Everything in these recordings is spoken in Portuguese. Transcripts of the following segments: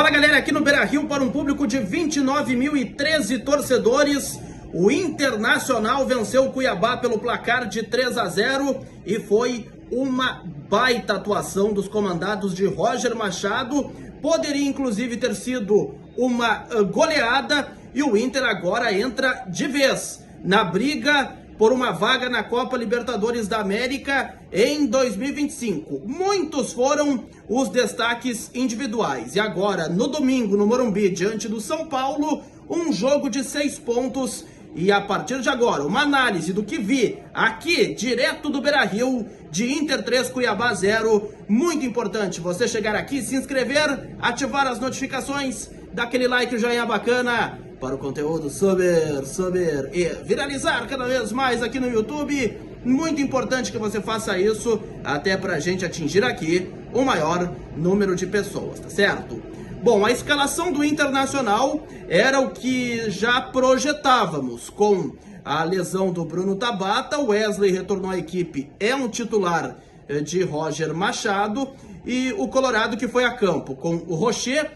Fala galera, aqui no Beira-Rio para um público de 29.013 torcedores, o Internacional venceu o Cuiabá pelo placar de 3-0 e foi uma baita atuação dos comandados de Roger Machado. Poderia inclusive ter sido uma goleada e o Inter agora entra de vez na briga por uma vaga na Copa Libertadores da América em 2025. Muitos foram os destaques individuais. E agora, no domingo, no Morumbi, diante do São Paulo, um jogo de 6 pontos. E a partir de agora, uma análise do que vi aqui, direto do Beira-Rio, de Inter 3, Cuiabá 0. Muito importante você chegar aqui, se inscrever, ativar as notificações, dar aquele like, joinha bacana, para o conteúdo subir e viralizar cada vez mais aqui no YouTube. Muito importante que você faça isso, até para a gente atingir aqui o maior número de pessoas, tá certo? Bom, a escalação do Internacional era o que já projetávamos. Com a lesão do Bruno Tabata, o Wesley retornou à equipe, é um titular de Roger Machado, e o Colorado que foi a campo com o Rocher,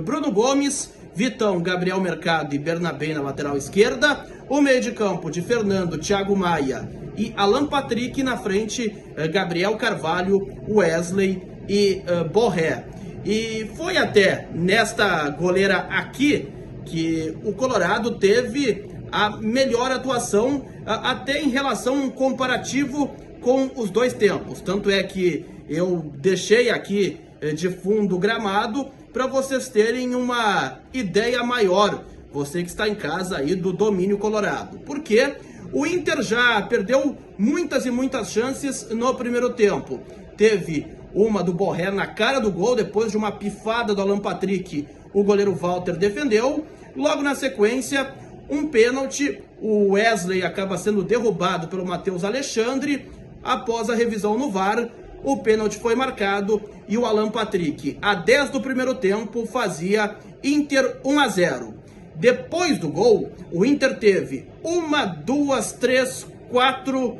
Bruno Gomes, Vitão, Gabriel Mercado e Bernabé na lateral esquerda, o meio de campo de Fernando, Thiago Maia e Alan Patrick, na frente Gabriel Carvalho, Wesley e Borré. E foi até nesta goleira aqui que o Colorado teve a melhor atuação, até em relação a um comparativo com os dois tempos. Tanto é que eu deixei aqui de fundo o gramado para vocês terem uma ideia maior, você que está em casa aí, do domínio colorado. Porque o Inter já perdeu muitas e muitas chances no primeiro tempo. Teve uma do Borré na cara do gol, depois de uma pifada do Alan Patrick, o goleiro Walter defendeu. Logo na sequência, um pênalti, o Wesley acaba sendo derrubado pelo Matheus Alexandre. Após a revisão no VAR, o pênalti foi marcado e o Alan Patrick, a 10 do primeiro tempo, fazia Inter 1-0. Depois do gol, o Inter teve 1, 2, 3, 4,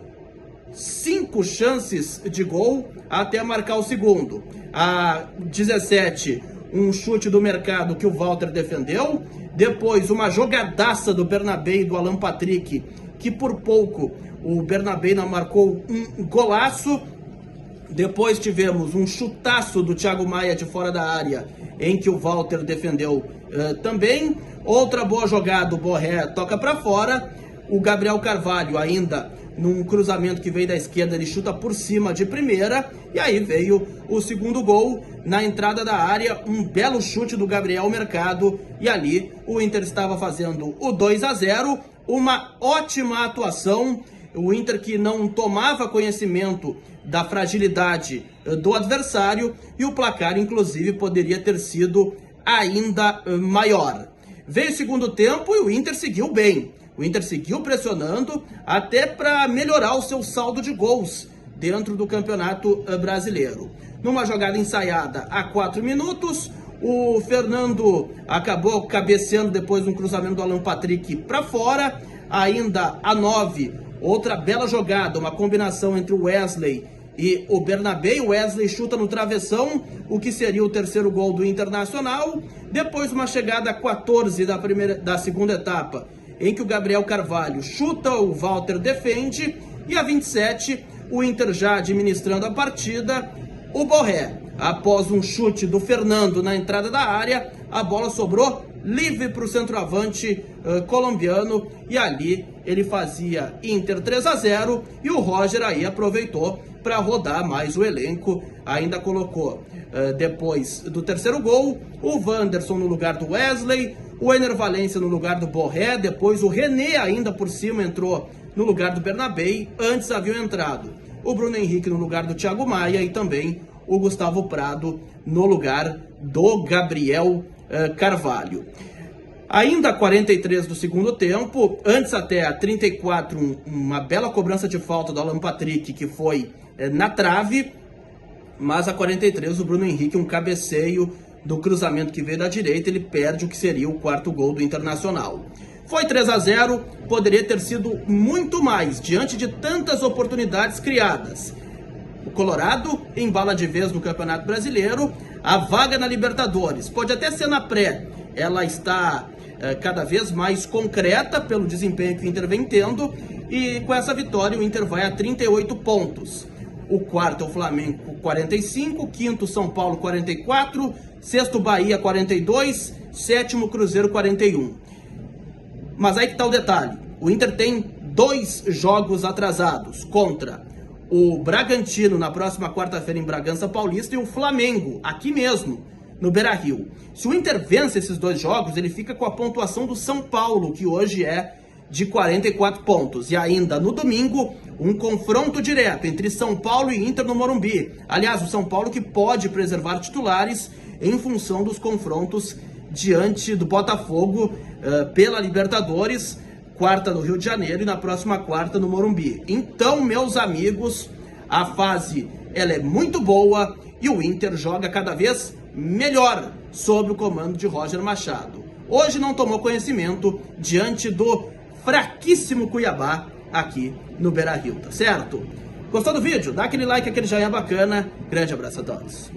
5 chances de gol até marcar o segundo. A 17, um chute do Mercado que o Walter defendeu. Depois, uma jogadaça do Bernabé e do Alan Patrick, que por pouco o Bernabé não marcou um golaço. Depois tivemos um chutaço do Thiago Maia de fora da área, em que o Walter defendeu também. Outra boa jogada, o Borré toca para fora. O Gabriel Carvalho, ainda num cruzamento que veio da esquerda, ele chuta por cima de primeira. E aí veio o segundo gol na entrada da área, um belo chute do Gabriel Mercado. E ali o Inter estava fazendo o 2-0, uma ótima atuação. O Inter que não tomava conhecimento da fragilidade do adversário, e o placar inclusive poderia ter sido ainda maior. Veio o segundo tempo e o Inter seguiu bem. O Inter seguiu pressionando até para melhorar o seu saldo de gols dentro do Campeonato Brasileiro. Numa jogada ensaiada a 4 minutos, o Fernando acabou cabeceando depois de um cruzamento do Alan Patrick para fora. Ainda a 9, outra bela jogada, uma combinação entre o Wesley e o Bernabé. O Wesley chuta no travessão, o que seria o terceiro gol do Internacional. Depois uma chegada a 14 da segunda etapa, em que o Gabriel Carvalho chuta, o Walter defende. E a 27, o Inter já administrando a partida, o Borré, após um chute do Fernando na entrada da área, a bola sobrou livre para o centroavante colombiano, e ali ele fazia Inter 3-0, e o Roger aí aproveitou para rodar mais o elenco. Ainda colocou, depois do terceiro gol, o Wanderson no lugar do Wesley, o Ener Valencia no lugar do Borré, depois o René ainda por cima entrou no lugar do Bernabé. Antes haviam entrado o Bruno Henrique no lugar do Thiago Maia e também o Gustavo Prado no lugar do Gabriel Carvalho. Ainda a 43 do segundo tempo, antes até a 34, uma bela cobrança de falta do Alan Patrick, que foi na trave, mas a 43 o Bruno Henrique, um cabeceio do cruzamento que veio da direita, ele perde o que seria o quarto gol do Internacional. Foi 3-0, poderia ter sido muito mais, diante de tantas oportunidades criadas. Colorado embala de vez no Campeonato Brasileiro, a vaga na Libertadores pode até ser na pré, ela está cada vez mais concreta pelo desempenho que o Inter vem tendo, e com essa vitória o Inter vai a 38 pontos. O quarto é o Flamengo com 45, quinto São Paulo 44, sexto Bahia 42, sétimo Cruzeiro 41. Mas aí que tá o detalhe, o Inter tem 2 jogos atrasados contra o Bragantino na próxima quarta-feira em Bragança Paulista e o Flamengo aqui mesmo no Beira-Rio. Se o Inter vence esses 2 jogos, ele fica com a pontuação do São Paulo, que hoje é de 44 pontos. E ainda no domingo, um confronto direto entre São Paulo e Inter no Morumbi. Aliás, o São Paulo que pode preservar titulares em função dos confrontos diante do Botafogo pela Libertadores, quarta no Rio de Janeiro e na próxima quarta no Morumbi. Então, meus amigos, a fase ela é muito boa e o Inter joga cada vez melhor sob o comando de Roger Machado. Hoje não tomou conhecimento diante do fraquíssimo Cuiabá aqui no Beira-Rio, tá certo? Gostou do vídeo? Dá aquele like, aquele joinha bacana. Grande abraço a todos.